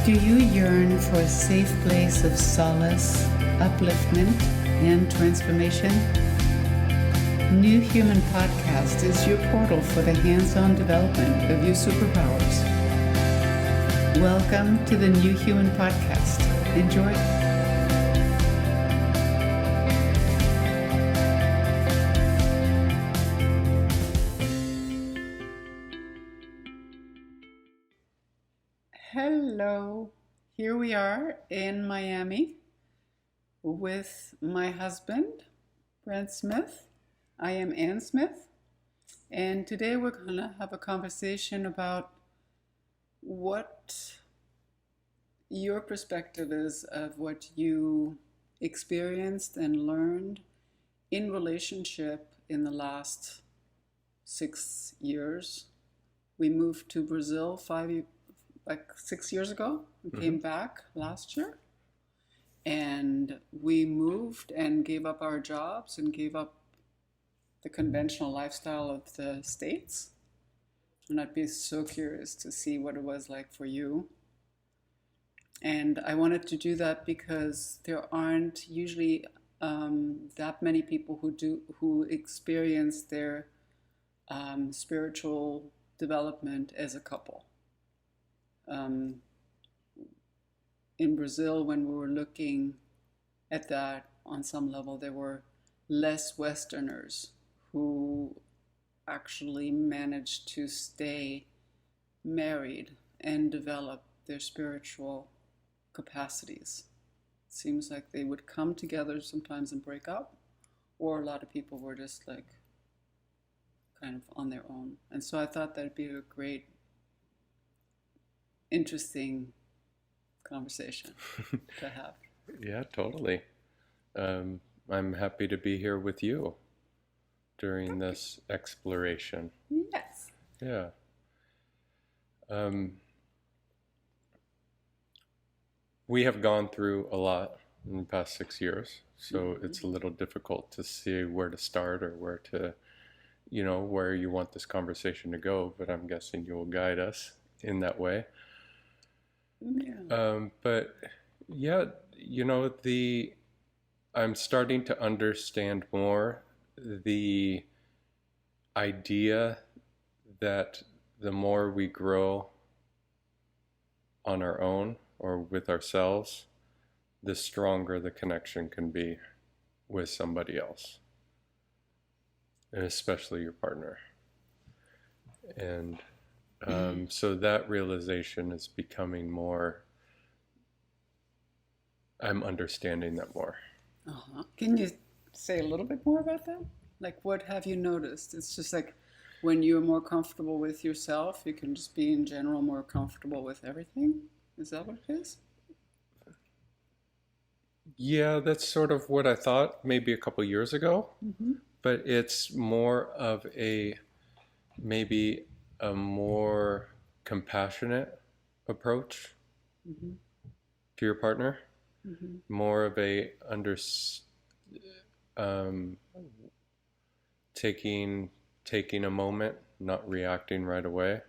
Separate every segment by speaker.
Speaker 1: Do you yearn for a safe place of solace, upliftment, and transformation? New Human Podcast is your portal for the hands-on development of your superpowers. Welcome to the New Human Podcast. Enjoy. Hello. Here we are in Miami with my husband, Brent Smith. I am Ann Smith. And today we're going to have a conversation about what your perspective is of what you experienced and learned in relationship in the last 6 years. We moved to Brazil 6 years ago. We came back last year, and we moved and gave up our jobs and gave up the conventional lifestyle of the States. And I'd be so curious to see what it was like for you. And I wanted to do that because there aren't usually that many people who experience their spiritual development as a couple. In Brazil, when we were looking at that on some level, there were less Westerners who actually managed to stay married and develop their spiritual capacities. It seems like they would come together sometimes and break up, or a lot of people were just like kind of on their own. And so I thought that'd be a great, interesting conversation to have.
Speaker 2: Yeah, totally. I'm happy to be here with you during this exploration.
Speaker 1: Yes.
Speaker 2: Yeah. We have gone through a lot in the past 6 years, so it's a little difficult to see where to start or where to, where you want this conversation to go, but I'm guessing you will guide us in that way.
Speaker 1: Yeah.
Speaker 2: But yeah, I'm starting to understand more the idea that the more we grow on our own or with ourselves, the stronger the connection can be with somebody else, and especially your partner. And so that realization is becoming more, I'm understanding that more.
Speaker 1: Can you say a little bit more about that? Like, what have you noticed? It's just like when you're more comfortable with yourself, you can just be in general more comfortable with everything? Is that what it is?
Speaker 2: Yeah, that's sort of what I thought maybe a couple years ago, but it's more of maybe a more compassionate approach to your partner, more of a taking a moment, not reacting right away,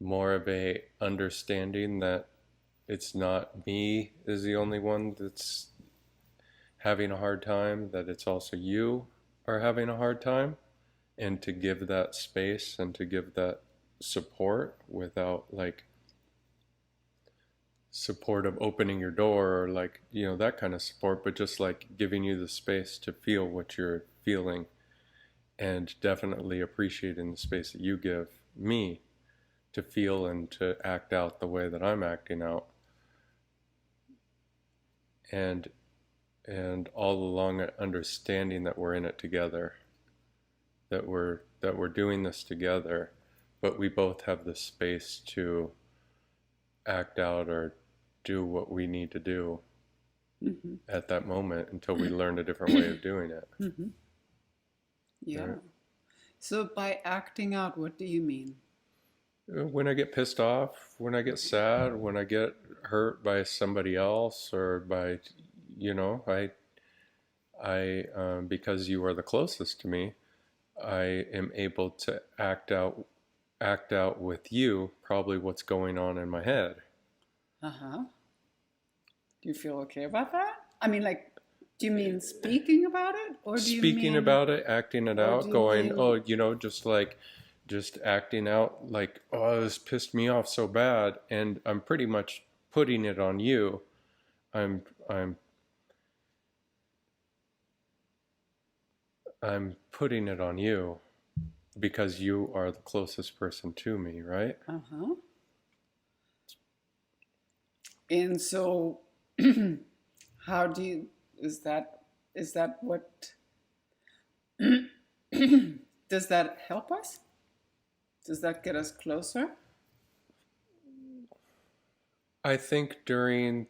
Speaker 2: more of a understanding that it's not me is the only one that's having a hard time, that it's also you are having a hard time, and to give that space and to give that support without support of opening your door or that kind of support, but just giving you the space to feel what you're feeling, and definitely appreciating the space that you give me to feel and to act out the way that I'm acting out. And all along understanding that we're in it together, that we're doing this together, but we both have the space to act out or do what we need to do at that moment until we learn a different way of doing it.
Speaker 1: Yeah.
Speaker 2: Right?
Speaker 1: So by acting out, what do you mean?
Speaker 2: When I get pissed off, when I get sad, when I get hurt by somebody else, or by, I because you are the closest to me, I am able to act out with you probably what's going on in my head.
Speaker 1: Uh-huh. Do you feel okay about that? I mean, like, do you mean speaking about it, or do you
Speaker 2: Speaking
Speaker 1: mean,
Speaker 2: about it, acting it
Speaker 1: or do
Speaker 2: out,
Speaker 1: you
Speaker 2: going, oh,
Speaker 1: mean,
Speaker 2: just acting out like, oh, this pissed me off so bad, and I'm pretty much putting it on you. I'm I'm I'm putting it on you because you are the closest person to me, right?
Speaker 1: uh-huh. And so, how do you, is that what, does that help us? Does that get us closer?
Speaker 2: I think during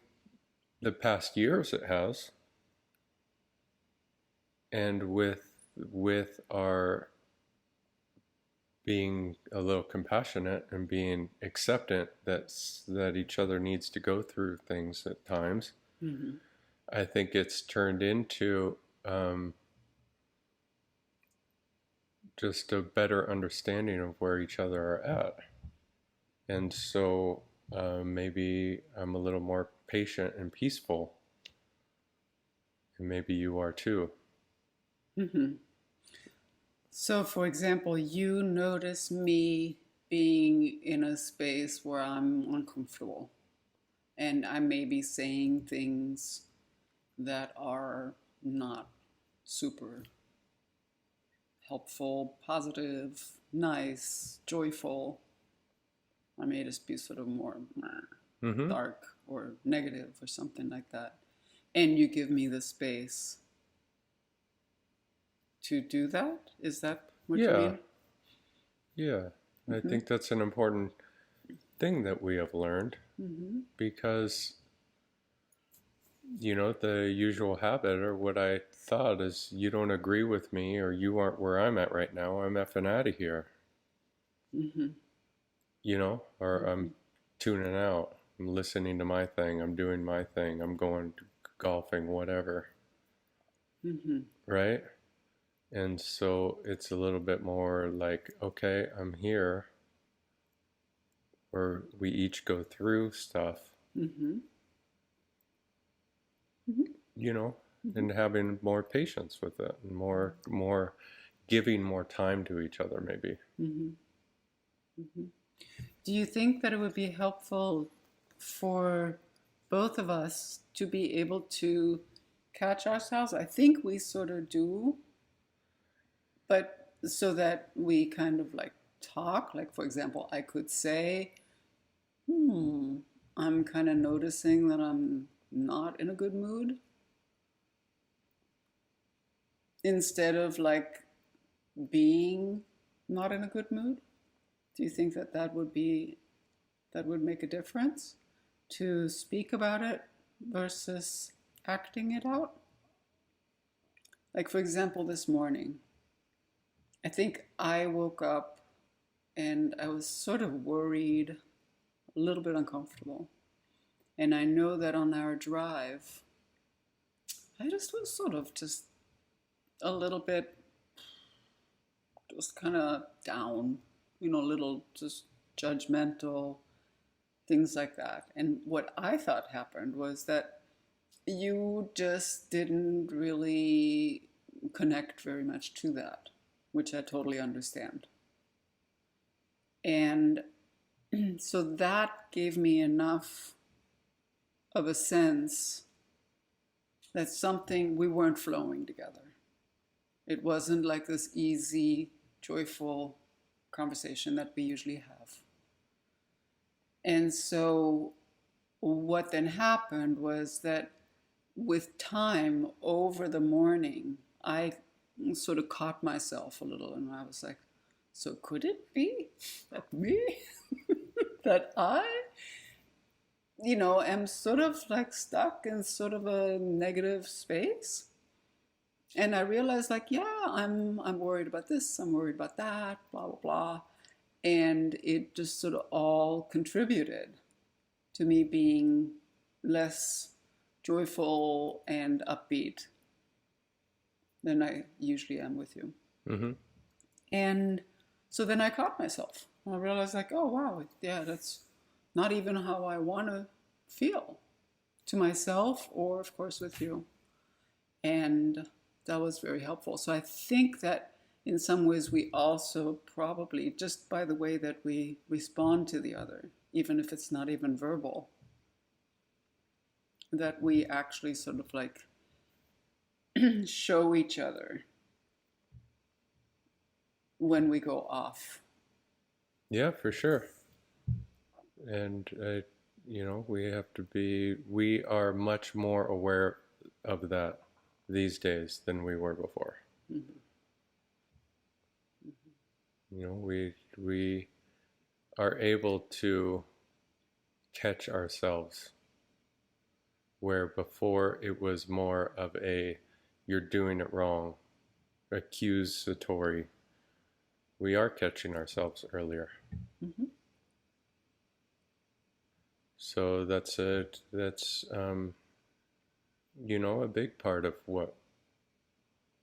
Speaker 2: the past years it has, and with our being a little compassionate and being acceptant that each other needs to go through things at times,
Speaker 1: Mm-hmm.
Speaker 2: I think it's turned into just a better understanding of where each other are at. And so maybe I'm a little more patient and peaceful, and maybe you are too.
Speaker 1: Mm-hmm. So, for example, you notice me being in a space where I'm uncomfortable, and I may be saying things that are not super helpful, positive, nice, joyful. I may just be sort of more
Speaker 2: Mm-hmm.
Speaker 1: dark or negative or something like that. And you give me the space to do that? Is that what you
Speaker 2: Yeah,
Speaker 1: mean?
Speaker 2: yeah. I
Speaker 1: Mm-hmm.
Speaker 2: think that's an important thing that we have learned
Speaker 1: Mm-hmm.
Speaker 2: because the usual habit or what I thought is you don't agree with me or you aren't where I'm at right now, I'm effing out of here,
Speaker 1: Mm-hmm.
Speaker 2: or
Speaker 1: Mm-hmm.
Speaker 2: I'm tuning out. I'm listening to my thing. I'm doing my thing. I'm going golfing, whatever,
Speaker 1: Mm-hmm.
Speaker 2: right? And so it's a little bit more like, okay, I'm here, where we each go through stuff,
Speaker 1: Mm-hmm. Mm-hmm.
Speaker 2: you know,
Speaker 1: Mm-hmm.
Speaker 2: and having more patience with it and more giving more time to each other, maybe.
Speaker 1: Mm-hmm. Mm-hmm. Do you think that it would be helpful for both of us to be able to catch ourselves? I think we sort of do, but so that we kind of like talk. Like, for example, I could say, hmm, I'm kind of noticing that I'm not in a good mood, instead of like being not in a good mood. Do you think that that would make a difference to speak about it versus acting it out? Like, for example, this morning, I think I woke up and I was sort of worried, a little bit uncomfortable. And I know that on our drive, I just was sort of just a little bit, just kind of down, a little just judgmental, things like that. And what I thought happened was that you just didn't really connect very much to that, which I totally understand. And so that gave me enough of a sense that something, we weren't flowing together. It wasn't like this easy, joyful conversation that we usually have. And so what then happened was that with time over the morning, I sort of caught myself a little and I was like, so could it be that me, that I, am sort of like stuck in sort of a negative space? And I realized like, yeah, I'm worried about this, I'm worried about that, blah, blah, blah. And it just sort of all contributed to me being less joyful and upbeat than I usually am with you.
Speaker 2: Mm-hmm.
Speaker 1: And so then I caught myself. I realized like, oh wow, yeah, that's not even how I want to feel to myself or, of course, with you. And that was very helpful. So I think that in some ways we also probably, just by the way that we respond to the other, even if it's not even verbal, that we actually sort of like show each other when we go off.
Speaker 2: Yeah, for sure. And we are much more aware of that these days than we were before.
Speaker 1: Mm-hmm.
Speaker 2: We are able to catch ourselves where before it was more of a you're doing it wrong, accusatory. We are catching ourselves earlier.
Speaker 1: Mm-hmm.
Speaker 2: So that's a big part of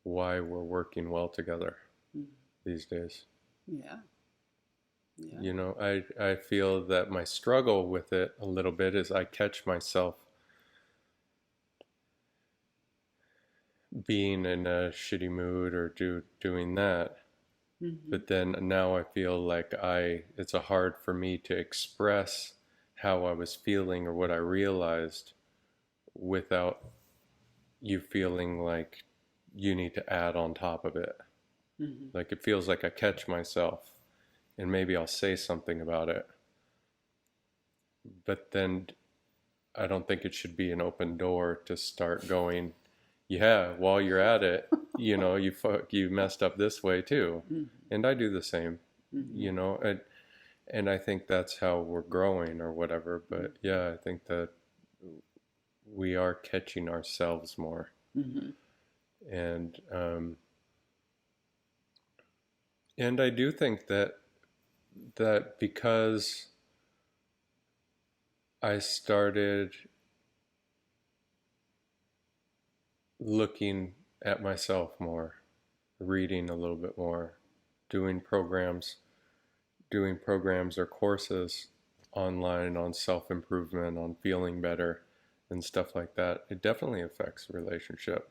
Speaker 2: why we're working well together these days.
Speaker 1: Yeah. Yeah.
Speaker 2: I feel that my struggle with it a little bit is I catch myself being in a shitty mood or doing that.
Speaker 1: Mm-hmm.
Speaker 2: But then now I feel like it's hard for me to express how I was feeling or what I realized without you feeling like you need to add on top of it.
Speaker 1: Mm-hmm.
Speaker 2: Like it feels like I catch myself and maybe I'll say something about it. But then I don't think it should be an open door to start going, yeah, while you're at it, you messed up this way too.
Speaker 1: Mm-hmm.
Speaker 2: And I do the same,
Speaker 1: Mm-hmm.
Speaker 2: and I think that's how we're growing or whatever. But yeah, I think that we are catching ourselves more.
Speaker 1: Mm-hmm.
Speaker 2: And I do think that because I started looking at myself more, reading a little bit more, doing programs or courses online on self-improvement, on feeling better and stuff like that, it definitely affects relationship.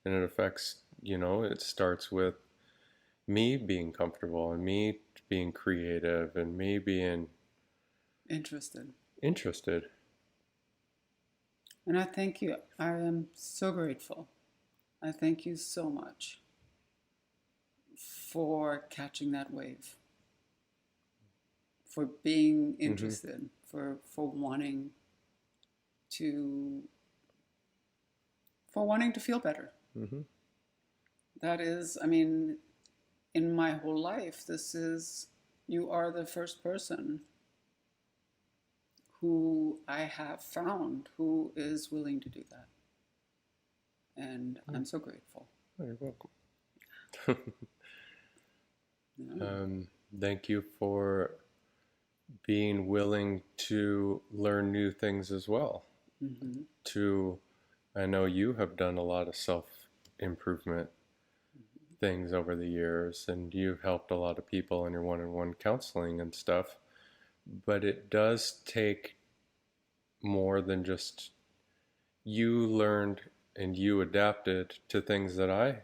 Speaker 2: And it affects, it starts with me being comfortable and me being creative and me being
Speaker 1: Interested. And I thank you. I am so grateful. I thank you so much for catching that wave, for being interested, for wanting to feel better.
Speaker 2: Mm-hmm.
Speaker 1: That is, I mean, in my whole life, you are the first person who I have found who is willing to do that. And I'm so grateful.
Speaker 2: Oh, you're welcome.
Speaker 1: Yeah.
Speaker 2: Thank you for being willing to learn new things as well.
Speaker 1: Mm-hmm.
Speaker 2: I know you have done a lot of self-improvement things over the years, and you've helped a lot of people in your one-on-one counseling and stuff, but it does take more than just you learned and you adapted to things that I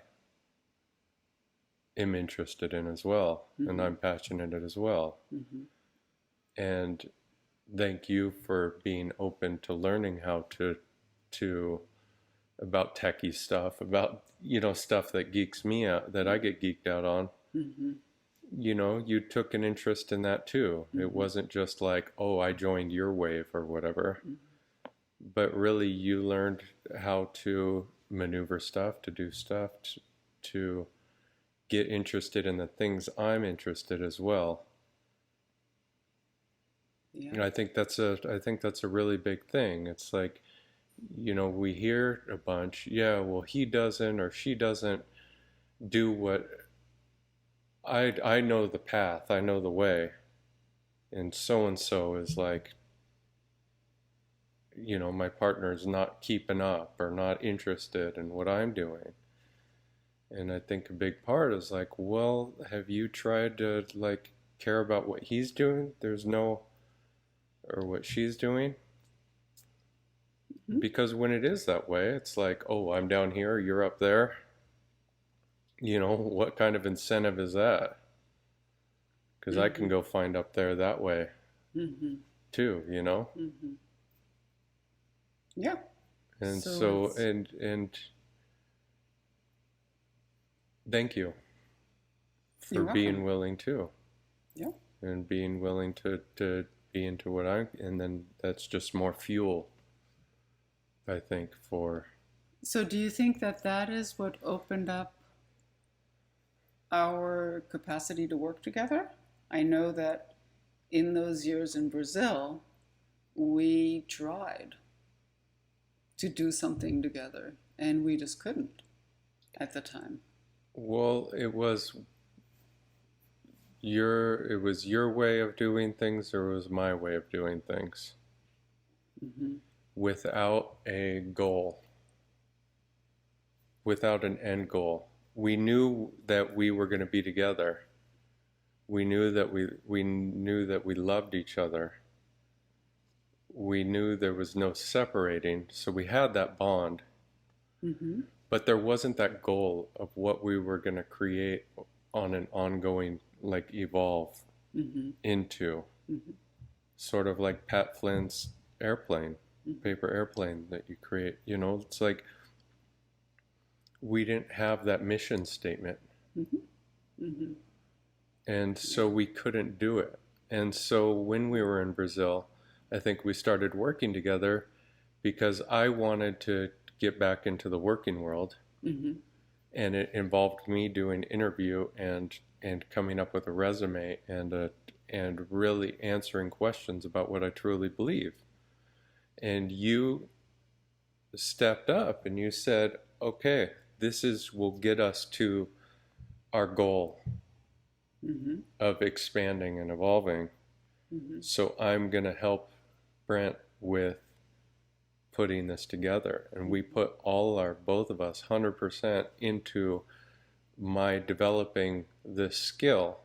Speaker 2: am interested in as well, and I'm passionate as well. And thank you for being open to learning how to about techie stuff, about stuff that geeks me out, that I get geeked out on. You took an interest in that too. It wasn't just like, oh, I joined your wave or whatever, but really you learned how to maneuver stuff, to do stuff, to get interested in the things I'm interested as well.
Speaker 1: Yeah.
Speaker 2: And I think that's a really big thing. It's like, we hear a bunch, yeah, well, he doesn't or she doesn't do what I know the path, I know the way, and so is like, my partner's not keeping up or not interested in what I'm doing. And I think a big part is like, well, have you tried to like care about what he's doing? Or what she's doing? Because when it is that way, it's like, oh, I'm down here, you're up there. What kind of incentive is that? Because I can go find up there that way too.
Speaker 1: Yeah.
Speaker 2: And
Speaker 1: So
Speaker 2: so,
Speaker 1: it's,
Speaker 2: and thank you for
Speaker 1: you're
Speaker 2: being
Speaker 1: welcome.
Speaker 2: willing to,
Speaker 1: Yeah.
Speaker 2: and being willing to be into and then that's just more fuel, I think, for,
Speaker 1: So do you think that that is what opened up our capacity to work together? I know that in those years in Brazil, we tried to do something together and we just couldn't at the time.
Speaker 2: well, it was your way of doing things, or it was my way of doing things
Speaker 1: Hmm.
Speaker 2: without a goal, without an end goal. We knew that we were going to be together. We knew that we loved each other. We knew there was no separating, so we had that bond.
Speaker 1: Hmm.
Speaker 2: But there wasn't that goal of what we were going to create on an ongoing, like, evolve
Speaker 1: Hmm.
Speaker 2: into.
Speaker 1: Hmm.
Speaker 2: Sort of like Pat Flynn's airplane, paper airplane that you create. It's like we didn't have that mission statement.
Speaker 1: Hmm. Hmm.
Speaker 2: And so we couldn't do it. And so when we were in Brazil, I think we started working together because I wanted to get back into the working world,
Speaker 1: Hmm.
Speaker 2: and it involved me doing interview and coming up with a resume and really answering questions about what I truly believe. And you stepped up and you said, "Okay, will get us to our goal
Speaker 1: Hmm.
Speaker 2: of expanding and evolving.
Speaker 1: Hmm.
Speaker 2: So I'm going to help Brent with putting this together." And we put both of us, 100% into my developing this skill,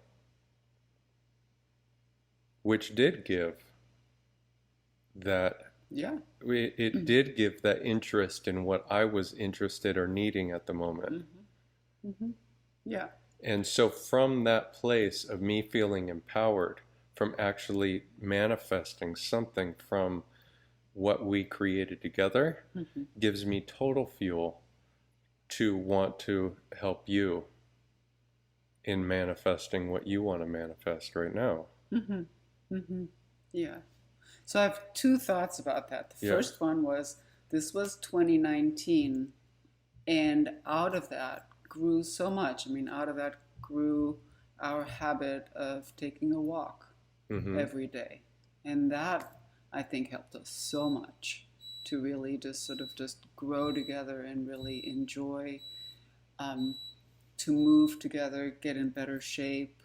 Speaker 2: which did give that,
Speaker 1: Yeah.
Speaker 2: it did give that interest in what I was interested or needing at the moment.
Speaker 1: Hmm. Hmm. Yeah.
Speaker 2: And so from that place of me feeling empowered, from actually manifesting something from what we created together,
Speaker 1: Hmm.
Speaker 2: gives me total fuel to want to help you in manifesting what you want to manifest right now.
Speaker 1: Hmm. Hmm. Yeah. So I have two thoughts about that. The
Speaker 2: Yeah.
Speaker 1: first one was this was 2019, and out of that grew so much. I mean, out of that grew our habit of taking a walk
Speaker 2: Mm-hmm.
Speaker 1: every day. And that, I think, helped us so much to really just sort of just grow together and really enjoy, um, to move together, get in better shape,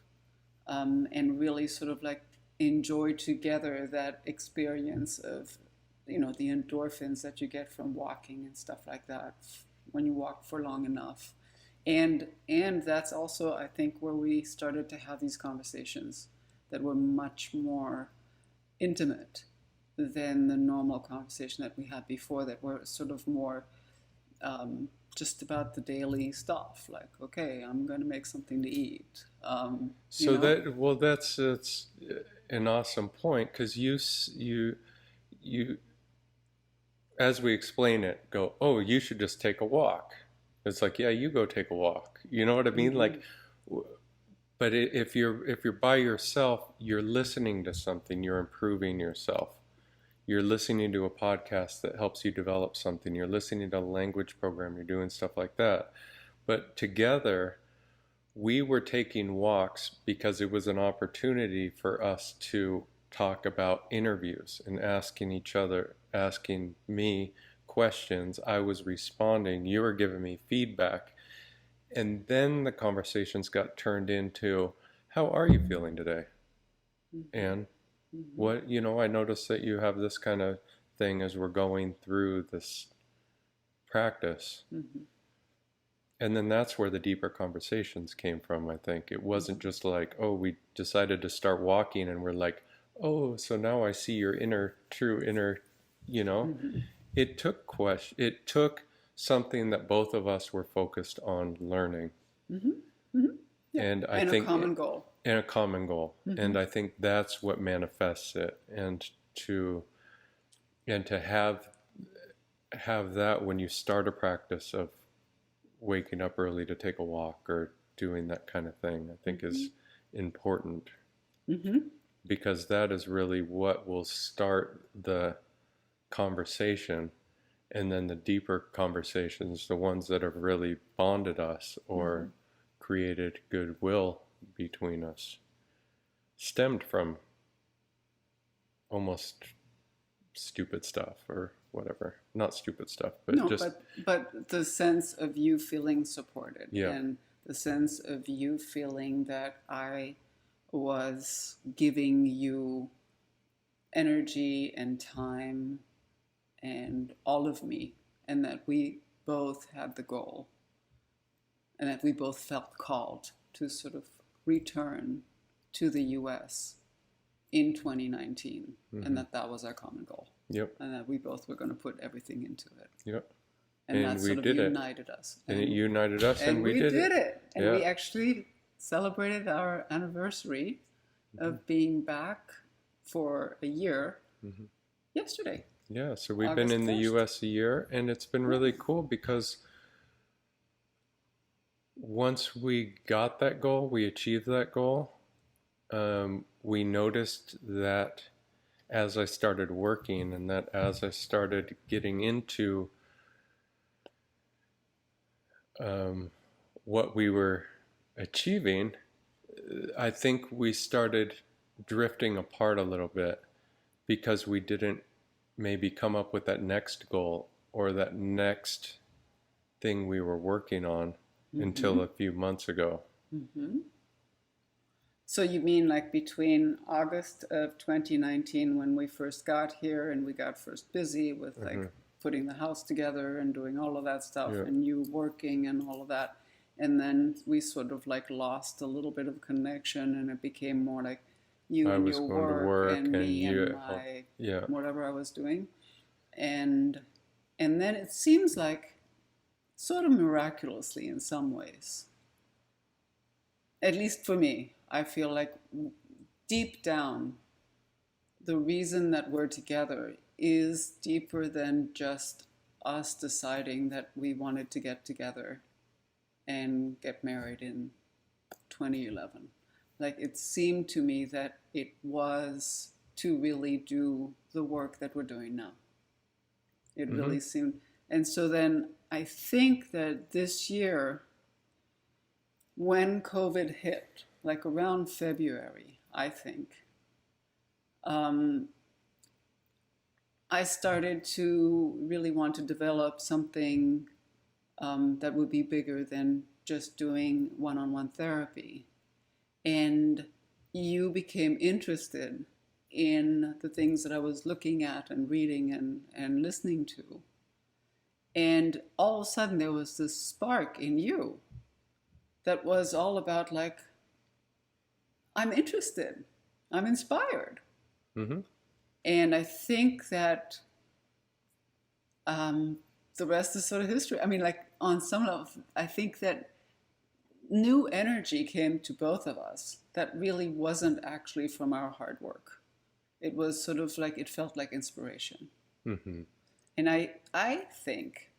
Speaker 1: and really sort of like enjoy together that experience of, the endorphins that you get from walking and stuff like that when you walk for long enough. And that's also, I think, where we started to have these conversations that were much more intimate than the normal conversation that we had before, that were sort of more, just about the daily stuff, like, okay, I'm going to make something to eat, you
Speaker 2: So
Speaker 1: know
Speaker 2: that's an awesome point, because you, as we explain it, go, oh, you should just take a walk. It's like, yeah, you go take a walk. You know what I mean?
Speaker 1: Hmm.
Speaker 2: Like, but if you're by yourself, you're listening to something, you're improving yourself. You're listening to a podcast that helps you develop something. You're listening to a language program. You're doing stuff like that. But together, we were taking walks because it was an opportunity for us to talk about interviews and asking me questions. I was responding. You were giving me feedback. And then the conversations got turned into, how are you feeling today?
Speaker 1: Hmm.
Speaker 2: And
Speaker 1: Hmm.
Speaker 2: I noticed that you have this kind of thing as we're going through this practice.
Speaker 1: Hmm.
Speaker 2: And then that's where the deeper conversations came from, I think. It wasn't just like, oh, we decided to start walking and we're like, oh, so now I see your true inner, you know?
Speaker 1: Hmm.
Speaker 2: it took something that both of us were focused on learning,
Speaker 1: Mm-hmm. Mm-hmm. Yeah.
Speaker 2: and I
Speaker 1: And a
Speaker 2: think
Speaker 1: common goal.
Speaker 2: and a common goal,
Speaker 1: Mm-hmm.
Speaker 2: and I think that's what manifests it, to and to have that when you start a practice of waking up early to take a walk or doing that kind of thing, I think
Speaker 1: Mm-hmm.
Speaker 2: is important,
Speaker 1: Mm-hmm.
Speaker 2: because that is really what will start the conversation, and then the deeper conversations, the ones that have really bonded us
Speaker 1: Mm-hmm.
Speaker 2: or created goodwill between us, stemmed from almost stupid stuff or whatever. Not stupid stuff, but
Speaker 1: No,
Speaker 2: just,
Speaker 1: but the sense of you feeling supported,
Speaker 2: yeah.
Speaker 1: and the sense of you feeling that I was giving you energy and time and all of me, and that we both had the goal, and that we both felt called to sort of return to the US in 2019,
Speaker 2: Mm-hmm.
Speaker 1: and that was our common goal.
Speaker 2: Yep.
Speaker 1: And that we both were going to put everything into it.
Speaker 2: Yep.
Speaker 1: And that
Speaker 2: we
Speaker 1: sort of
Speaker 2: did
Speaker 1: united us.
Speaker 2: And it united us, and we did
Speaker 1: it. And
Speaker 2: yeah.
Speaker 1: we actually celebrated our anniversary of being back for a year
Speaker 2: Mm-hmm.
Speaker 1: yesterday.
Speaker 2: Yeah, so we've
Speaker 1: August
Speaker 2: been in the
Speaker 1: 1st.
Speaker 2: US a year, and it's been really cool, because once we got that goal, we achieved that goal, we noticed that as I started working, and that as I started getting into what we were achieving, I think we started drifting apart a little bit, because we didn't maybe come up with that next goal or that next thing we were working on until a few months ago.
Speaker 1: Mm-hmm. So you mean like between August of 2019, when we first got here and we got first busy with like putting the house together and doing all of that stuff,
Speaker 2: Yeah.
Speaker 1: and you working and all of that, and then we sort of like lost a little bit of connection, and it became more like you
Speaker 2: I
Speaker 1: and
Speaker 2: was
Speaker 1: your
Speaker 2: going to
Speaker 1: work
Speaker 2: work
Speaker 1: and me
Speaker 2: you
Speaker 1: and
Speaker 2: at home.
Speaker 1: my
Speaker 2: Yeah.
Speaker 1: whatever I was doing, and then it seems like sort of miraculously in some ways, at least for me, I feel like deep down, the reason that we're together is deeper than just us deciding that we wanted to get together and get married in 2011. Like, it seemed to me that it was to really do the work that we're doing now. It really seemed. And so then I think that this year, when COVID hit, like around February, I think, I started to really want to develop something that would be bigger than just doing one-on-one therapy. And you became interested in the things that I was looking at and reading and listening to. And all of a sudden there was this spark in you that was all about like, I'm interested, I'm inspired.
Speaker 2: Mm-hmm.
Speaker 1: And I think that the rest is sort of history. I mean, like on some level, I think that new energy came to both of us that really wasn't actually from our hard work. It was sort of like, it felt like inspiration.
Speaker 2: Mm-hmm.
Speaker 1: And I think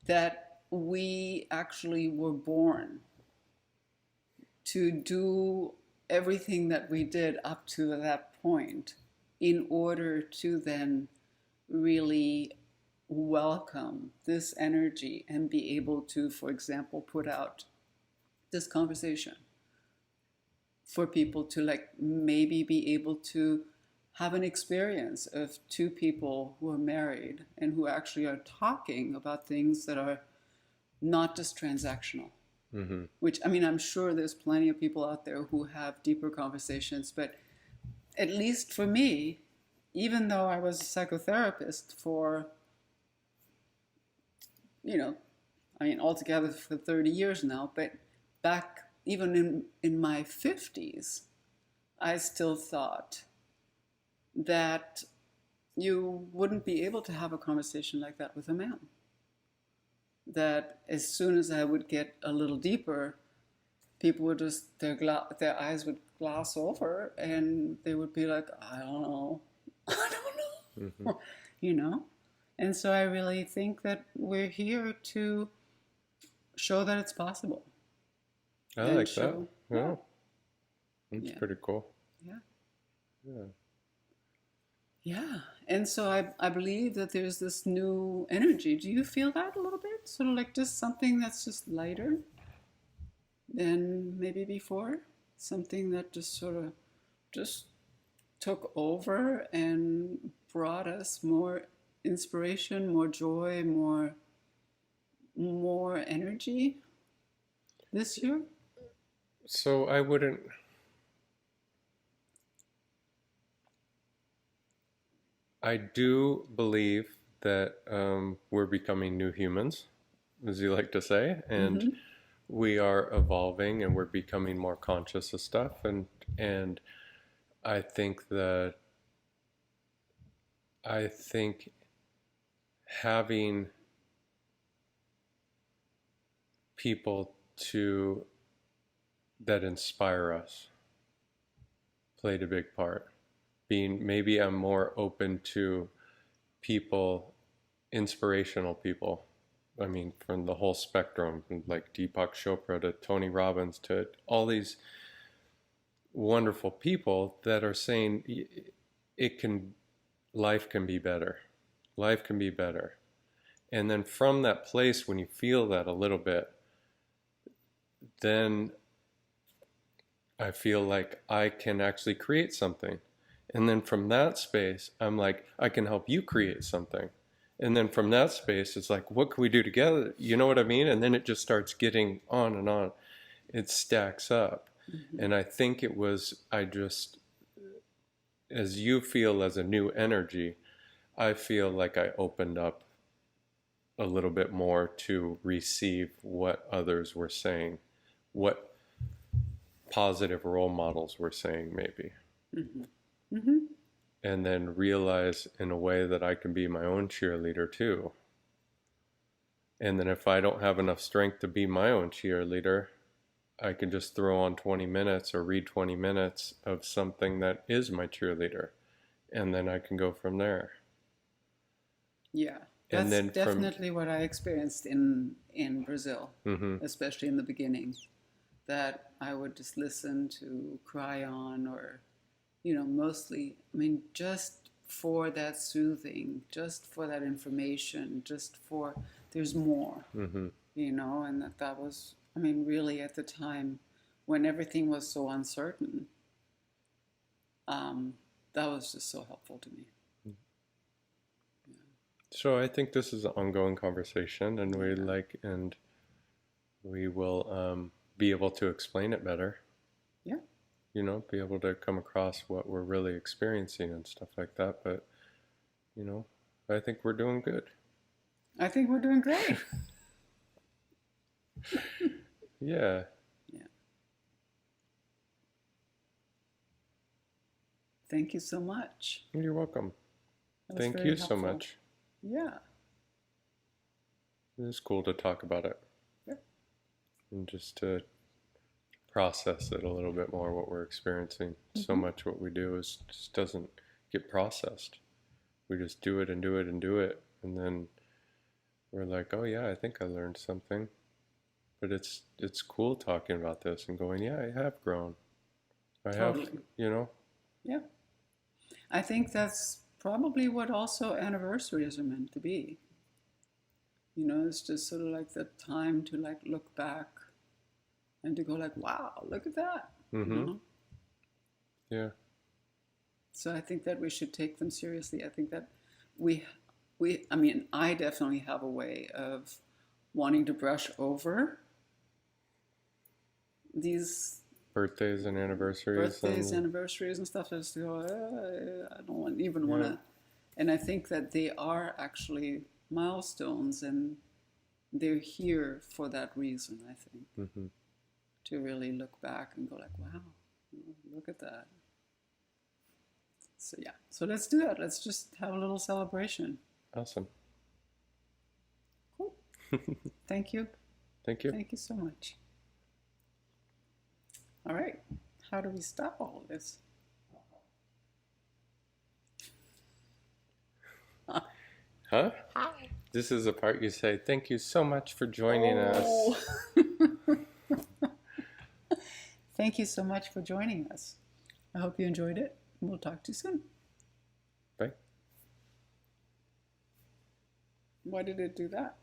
Speaker 1: that we actually were born to do everything that we did up to that point in order to then really welcome this energy and be able to, for example, put out this conversation for people to like maybe be able to have an experience of two people who are married and who actually are talking about things that are not just transactional.
Speaker 2: Mm-hmm.
Speaker 1: Which, I mean, I'm sure there's plenty of people out there who have deeper conversations, but at least for me, even though I was a psychotherapist for, I mean, altogether for 30 years now, but back even in my 50s, I still thought that you wouldn't be able to have a conversation like that with a man. That as soon as I would get a little deeper, people would just, their eyes would glass over and they would be like, I don't know, I don't
Speaker 2: Mm-hmm.
Speaker 1: know, you know? And so I really think that we're here to show that it's possible.
Speaker 2: I
Speaker 1: And
Speaker 2: like
Speaker 1: show,
Speaker 2: that. Yeah. That's
Speaker 1: Yeah.
Speaker 2: pretty cool.
Speaker 1: Yeah.
Speaker 2: Yeah.
Speaker 1: Yeah. And so I believe that there's this new energy. Do you feel that a little bit? Sort of like just something that's just lighter than maybe before? Something that just sort of just took over and brought us more inspiration, more joy, more energy this year?
Speaker 2: So I do believe that we're becoming new humans, as you like to say, and
Speaker 1: Mm-hmm.
Speaker 2: we are evolving and we're becoming more conscious of stuff. And I think that I think having people to that inspire us played a big part. Maybe I'm more open to people, inspirational people. I mean, from the whole spectrum, from like Deepak Chopra to Tony Robbins to all these wonderful people that are saying it can, life can be better. Life can be better. And then from that place, when you feel that a little bit, then I feel like I can actually create something. And then from that space, I'm like, I can help you create something. And then from that space, it's like, what can we do together? You know what I mean? And then it just starts getting on and on. It stacks up.
Speaker 1: Mm-hmm.
Speaker 2: And I think as you feel as a new energy, I feel like I opened up a little bit more to receive what others were saying, what positive role models were saying, maybe.
Speaker 1: Mm-hmm. Mm-hmm.
Speaker 2: And then realize in a way that I can be my own cheerleader too. And then if I don't have enough strength to be my own cheerleader, I can just throw on 20 minutes or read 20 minutes of something that is my cheerleader. And then I can go from there.
Speaker 1: Yeah,
Speaker 2: And
Speaker 1: that's
Speaker 2: then
Speaker 1: definitely what I experienced in Brazil,
Speaker 2: mm-hmm.
Speaker 1: especially in the beginning. That I would just listen to Cry On, or mostly, I mean, just for that soothing, just for that information, just for there's more,
Speaker 2: Mm-hmm.
Speaker 1: and that was, I mean, really at the time when everything was so uncertain, that was just so helpful to me.
Speaker 2: So I think this is an ongoing conversation, and we will be able to explain it better.
Speaker 1: Yeah.
Speaker 2: Be able to come across what we're really experiencing and stuff like that. But, I think we're doing good.
Speaker 1: I think we're doing great.
Speaker 2: Yeah.
Speaker 1: Yeah. Thank you so much.
Speaker 2: You're welcome. Thank
Speaker 1: very
Speaker 2: you so
Speaker 1: helpful.
Speaker 2: much.
Speaker 1: Yeah.
Speaker 2: It was cool to talk about it.
Speaker 1: Yeah.
Speaker 2: And just to process it a little bit more, what we're experiencing.
Speaker 1: Mm-hmm.
Speaker 2: So much what we do just doesn't get processed. We just do it and do it and do it. And then we're like, oh yeah, I think I learned something. But it's cool talking about this and going, yeah, I have grown. I
Speaker 1: Totally.
Speaker 2: have.
Speaker 1: Yeah. I think that's probably what also anniversaries are meant to be. It's just sort of like the time to like look back and to go like, wow, look at that.
Speaker 2: Mm-hmm. Yeah.
Speaker 1: So I think that we should take them seriously. I think that I definitely have a way of wanting to brush over these
Speaker 2: birthdays and anniversaries.
Speaker 1: Anniversaries and stuff. Just to go, I don't even want to. And I think that they are actually milestones, and they're here for that reason, I think.
Speaker 2: Mm-hmm.
Speaker 1: To really look back and go like, wow, look at that. So yeah, so let's do that. Let's just have a little celebration.
Speaker 2: Awesome.
Speaker 1: Cool. Thank you.
Speaker 2: Thank you.
Speaker 1: Thank you so much. All right. How do we stop all of this?
Speaker 2: Huh?
Speaker 1: Hi.
Speaker 2: This is the part you say, thank you so much for joining us.
Speaker 1: Thank you so much for joining us. I hope you enjoyed it. We'll talk to you soon.
Speaker 2: Bye.
Speaker 1: Why did it do that?